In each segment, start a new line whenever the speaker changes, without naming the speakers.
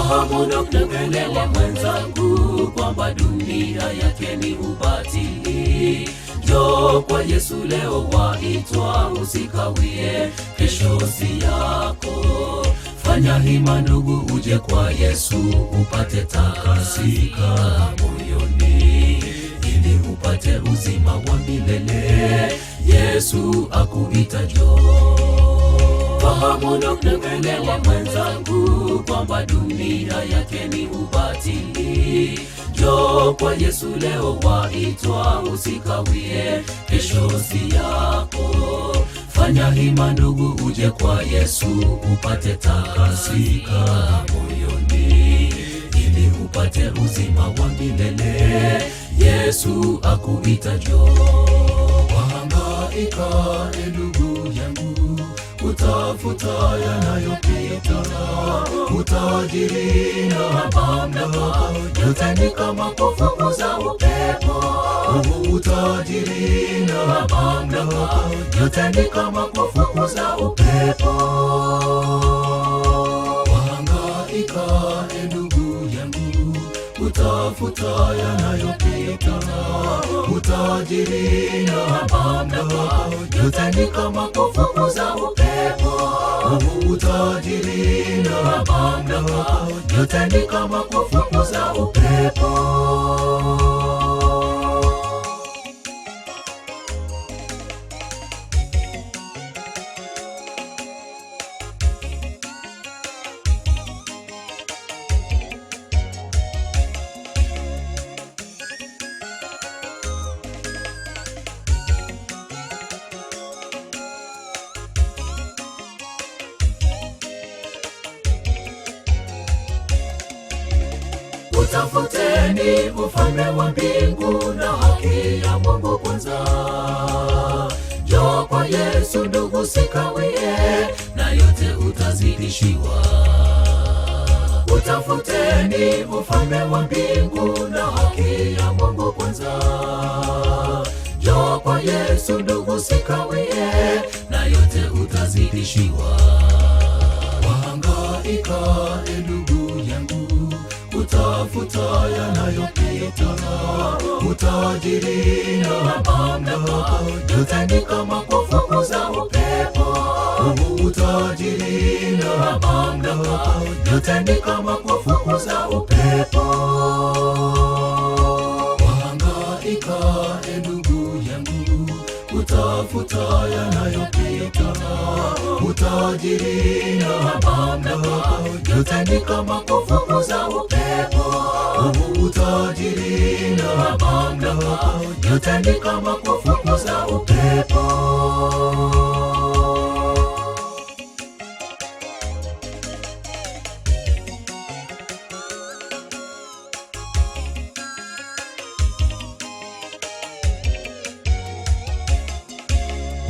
Fahamu na kuelewa mwenzangu, kwamba dunia yake ni ubatili. Njoo kwa Yesu leo, waitwa, usikawie, kesho si yako. Fanya hima ndugu, uje kwa Yesu, upate takasika moyoni, ili upate uzima wa milele. Yesu akuita njoo. Fahamu na kuelewa mwenzangu, kwamba dunia yake ni ubatili. Njoo kwa Yesu leo, waitwa, usikawie, kesho si yako. Fanya hima ndugu, uje kwa Yesu, upate takasika moyoni, ili upate uzima wa milele. Yesu akuita njoo. Wahangaika ndugu yangu, utafuta yanayopita, utajiri na mamlaka, yote ni kama kufukuza upepo. Utajiri na mamlaka, yote ni kama kufukuza upepo. Wahangaika ndugu yangu, utafuta yanayopita, utajiri na mamlaka, yote ni kama kufukuza upepo. Utajiri na mamlaka, yote ni kama kufukuza upepo. Utafuteni ufalme wa mbingu na haki ya Mungu kwanza. Njoo kwa Yesu ndugu, sikawie, na yote utazidishiwa. Utafuteni ufalme wa mbingu na haki ya Mungu kwanza. Njoo kwa Yesu ndugu, sikawie, na yote utazidishiwa. Wahangaika ndugu yangu, utafuta yanayopita, utajiri na mamlaka, yote ni kama kufukuza upepo. Utajiri na mamlaka, yote ni kama kufukuza upepo. Wahangaika ndugu yangu, utafuta yanayopita, utajiri na mamlaka, yote ni kama kufukuza upepo. Utajiri na mamlaka, yote ni kama kufukuza upepo.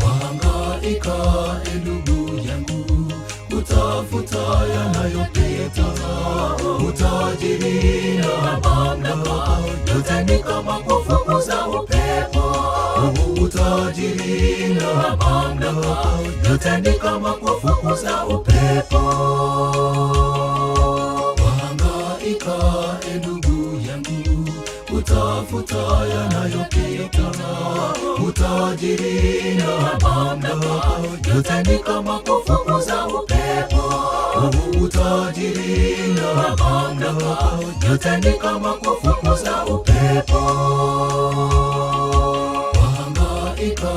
Wahangaika ndugu yangu, utafuta yanayopita, utajiri na mamlaka, yote ni kama kufukuza upepo. Utajiri na mamlaka, yote ni kama kufukuza upepo. Wahangaika ndugu yangu, utafuta yanayopita, utajiri na mamlaka, yote ni kama kufukuza upepo. Utajiri na mamlaka, yote ni kama kufukuza upepo. Wahangaika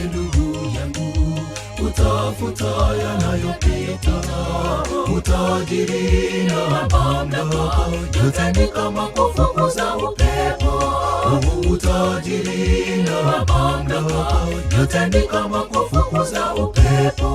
ndugu yangu, utafuta yanayopita, utajiri na mamlaka, yote ni kama kufukuza upepo. Utajiri na mamlaka, yote ni kama kufukuza upepo.